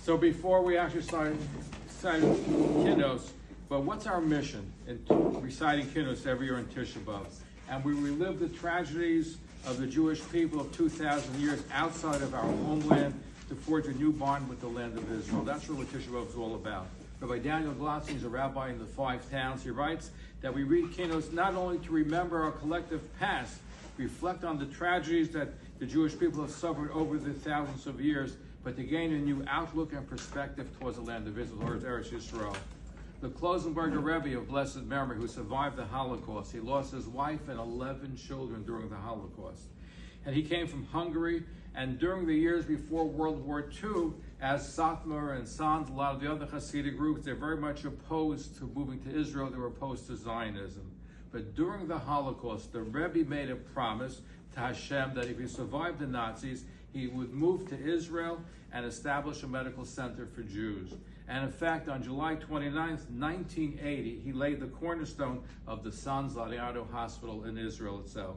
So before we actually start Kinnos, but what's our mission in reciting Kinnos every year in Tisha Bav? And we relive the tragedies of the Jewish people of 2,000 years outside of our homeland to forge a new bond with the land of Israel. That's really what Tisha Bav is all about. Rabbi Daniel Glatson is a rabbi in the 5 towns. He writes that we read Kinnos not only to remember our collective past, reflect on the tragedies that the Jewish people have suffered over the thousands of years, but to gain a new outlook and perspective towards the land of Israel, or Eretz Yisrael. The Klosenberger Rebbe of blessed memory, who survived the Holocaust, he lost his wife and 11 children during the Holocaust. And he came from Hungary, and during the years before World War II, as Satmar and Sanz, a lot of the other Hasidic groups, they're very much opposed to moving to Israel. They were opposed to Zionism. But during the Holocaust, the Rebbe made a promise to Hashem that if he survived the Nazis, he would move to Israel and establish a medical center for Jews. And in fact, on July 29th, 1980, he laid the cornerstone of the Sanz Lariado Hospital in Israel itself.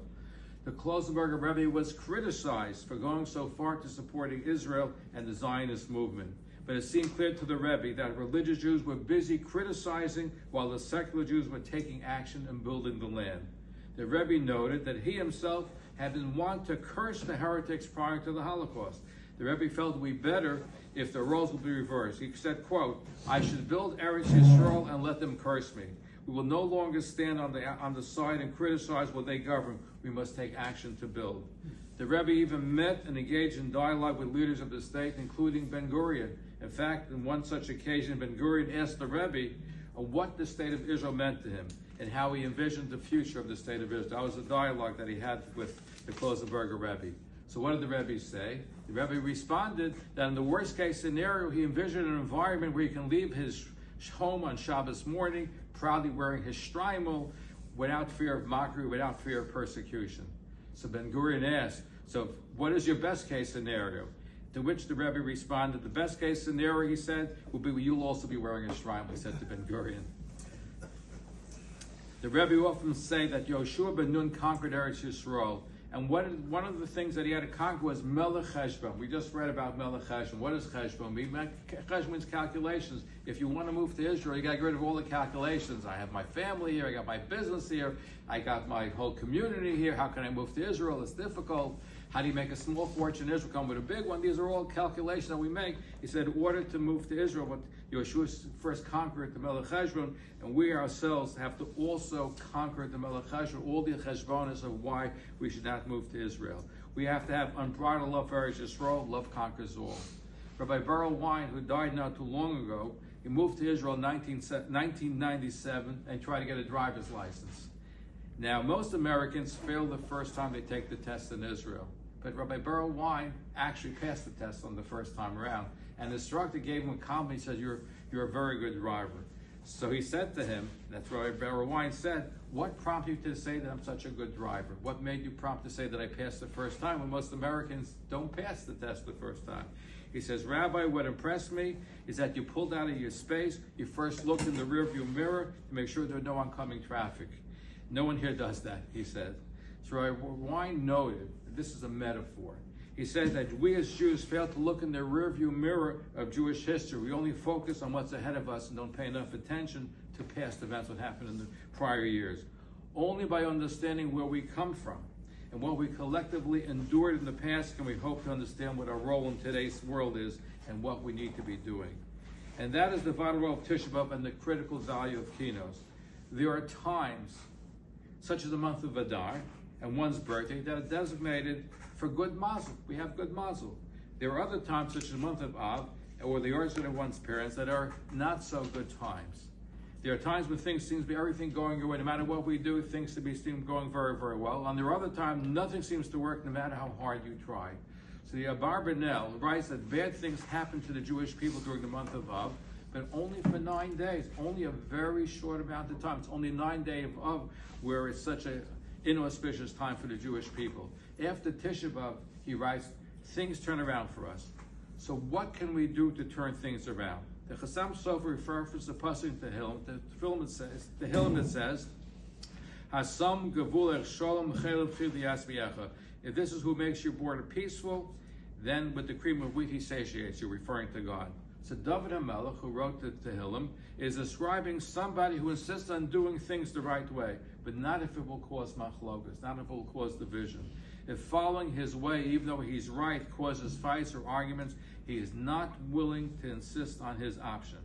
The Klosenberger Rebbe was criticized for going so far to supporting Israel and the Zionist movement. But it seemed clear to the Rebbe that religious Jews were busy criticizing while the secular Jews were taking action and building the land. The Rebbe noted that he himself had been wont to curse the heretics prior to the Holocaust. The Rebbe felt it would be better if the roles would be reversed. He said, quote, "I should build Eretz Yisrael and let them curse me. We will no longer stand on the side and criticize what they govern. We must take action to build." The Rebbe even met and engaged in dialogue with leaders of the state, including Ben-Gurion. In fact, in one such occasion, Ben-Gurion asked the Rebbe what the state of Israel meant to him and how he envisioned the future of the state of Israel. That was a dialogue that he had with the Klosenberger Rebbe. So what did the Rebbe say? The Rebbe responded that in the worst case scenario, he envisioned an environment where he can leave his home on Shabbos morning, proudly wearing his shtreimel, without fear of mockery, without fear of persecution. So Ben-Gurion asked, so what is your best case scenario? To which the Rebbe responded, the best case scenario, he said, will be you'll also be wearing a shtreimel, he said to Ben-Gurion. The Rebbe often say that Yoshua ben Nun conquered Eretz Yisrael, and one of the things that he had to conquer was Melech Cheshbon. We just read about Melech Cheshbon. What does Cheshbon mean? Cheshbon means calculations. If you want to move to Israel, you got to get rid of all the calculations. I have my family here, I got my business here, I got my whole community here. How can I move to Israel? It's difficult. How do you make a small fortune in Israel come with a big one? These are all calculations that we make. He said, in order to move to Israel, but Yeshua first conquered the Melech Cheshbon, and we ourselves have to also conquer the Melech Cheshbon, all the Cheshbonis of why we should not move to Israel. We have to have unbridled love for Eretz Yisrael. Love conquers all. Rabbi Beryl Wine, who died not too long ago, he moved to Israel in 1997 and tried to get a driver's license. Now, most Americans fail the first time they take the test in Israel. But Rabbi Beryl Wine actually passed the test on the first time around. And the instructor gave him a compliment. He said, you're a very good driver. So he said to him, that's what Rabbi Beryl Wine said, what prompted you to say that I'm such a good driver? What made you prompt to say that I passed the first time when most Americans don't pass the test the first time? He says, Rabbi, what impressed me is that you pulled out of your space, you first looked in the rearview mirror to make sure there was no oncoming traffic. No one here does that, he said. So Rabbi Wine noted, this is a metaphor. He said that we as Jews fail to look in the rearview mirror of Jewish history. We only focus on what's ahead of us and don't pay enough attention to past events, what happened in the prior years. Only by understanding where we come from and what we collectively endured in the past can we hope to understand what our role in today's world is and what we need to be doing. And that is the vital role of Tisha Bav and the critical value of Kinnos. There are times, such as the month of Adar and one's birthday, that are designated for good Mazel. We have good Mazel. There are other times, such as the month of Av, or the origin of one's parents, that are not so good times. There are times when things seem to be everything going your way. No matter what we do, things seem going very, very well. And there are other times nothing seems to work no matter how hard you try. So the Dvar Torah writes that bad things happen to the Jewish people during the month of Av, but only for 9 days, only a very short amount of time. It's only 9 days of Av where it's such an inauspicious time for the Jewish people. After Tisha Bav, he writes, things turn around for us. So what can we do to turn things around? The Chassam Sofer refers to Pasuk Tehillim. The Tehillim that says, Hasam gavulech shalom chelav chil yasmiyacha. If this is who makes your border peaceful, then with the cream of wheat he satiates you, referring to God. So David HaMelech, who wrote the Tehillim, is describing somebody who insists on doing things the right way, but not if it will cause machlokas, not if it will cause division. If following his way, even though he's right, causes fights or arguments, he is not willing to insist on his option.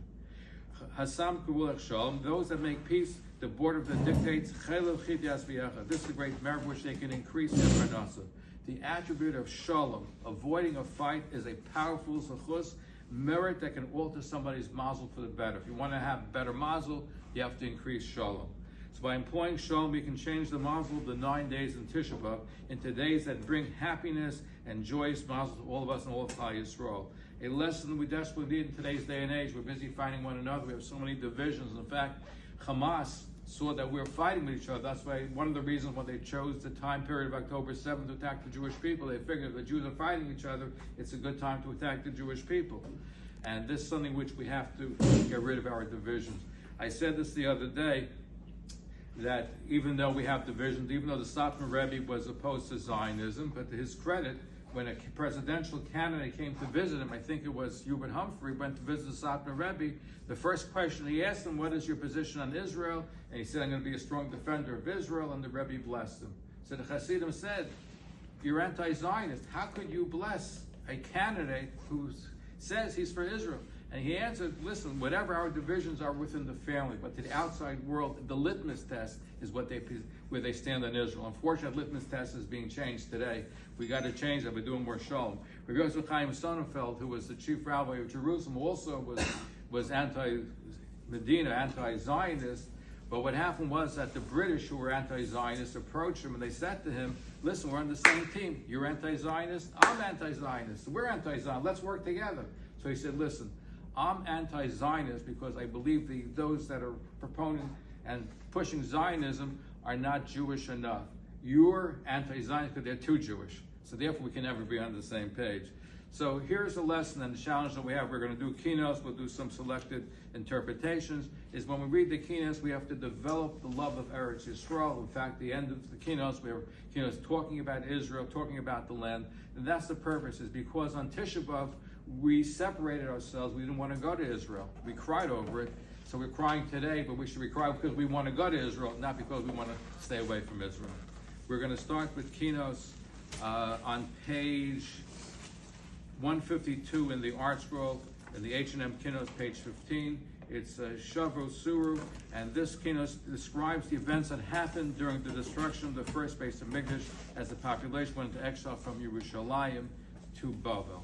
Hasam Kavulach Shalom, those that make peace, the board of the dictates, this is a great merit which they can increase their parnasa. The attribute of shalom, avoiding a fight, is a powerful zechus, merit that can alter somebody's mazel for the better. If you want to have better mazel, you have to increase shalom. So by employing shalom, we can change the mazel of the 9 days in Tisha Bav into days that bring happiness and joyous mazel to all of us and all of Klal Yisrael. A lesson we desperately need in today's day and age. We're busy fighting one another. We have so many divisions. In fact, Hamas saw that we were fighting with each other. That's why one of the reasons why they chose the time period of October 7th to attack the Jewish people. They figured if the Jews are fighting each other, it's a good time to attack the Jewish people. And this is something which we have to get rid of our divisions. I said this the other day, that even though we have divisions, even though the Satmar Rebbe was opposed to Zionism, but to his credit, when a presidential candidate came to visit him, I think it was Hubert Humphrey, went to visit the Satmar Rebbe, the first question he asked him, what is your position on Israel? And he said, I'm going to be a strong defender of Israel, and the Rebbe blessed him. So the Hasidim said, you're anti-Zionist. How could you bless a candidate who says he's for Israel? And he answered, listen, whatever our divisions are within the family, but to the outside world, the litmus test is where they stand on Israel. Unfortunately, the litmus test is being changed today. We got to change that. We're doing more shalom. Rabbi Yosef Chaim Sonnenfeld, who was the chief rabbi of Jerusalem, also was anti-Medina, anti-Zionist. But what happened was that the British, who were anti-Zionist, approached him and they said to him, listen, we're on the same team. You're anti-Zionist, I'm anti-Zionist. We're anti-Zionist. Let's work together. So he said, listen, I'm anti-Zionist because I believe those that are proponent and pushing Zionism are not Jewish enough. You're anti-Zionist because they're too Jewish. So therefore we can never be on the same page. So here's the lesson and the challenge that we have. We're going to do kinos, we'll do some selected interpretations, is when we read the kinos, we have to develop the love of Eretz Yisrael. In fact, the end of the kinos, we have kinos talking about Israel, talking about the land. And that's the purpose, is because on Tisha Bav, we separated ourselves. We didn't want to go to Israel. We cried over it. So we're crying today, but we should be crying because we want to go to Israel, not because we want to stay away from Israel. We're going to start with kinos on page 152 in the Art Scroll, in the H&M Kinos, page 15. It's Shavu Suru, and this kinos describes the events that happened during the destruction of the first base of Mikdash as the population went into exile from Yerushalayim to Bavel.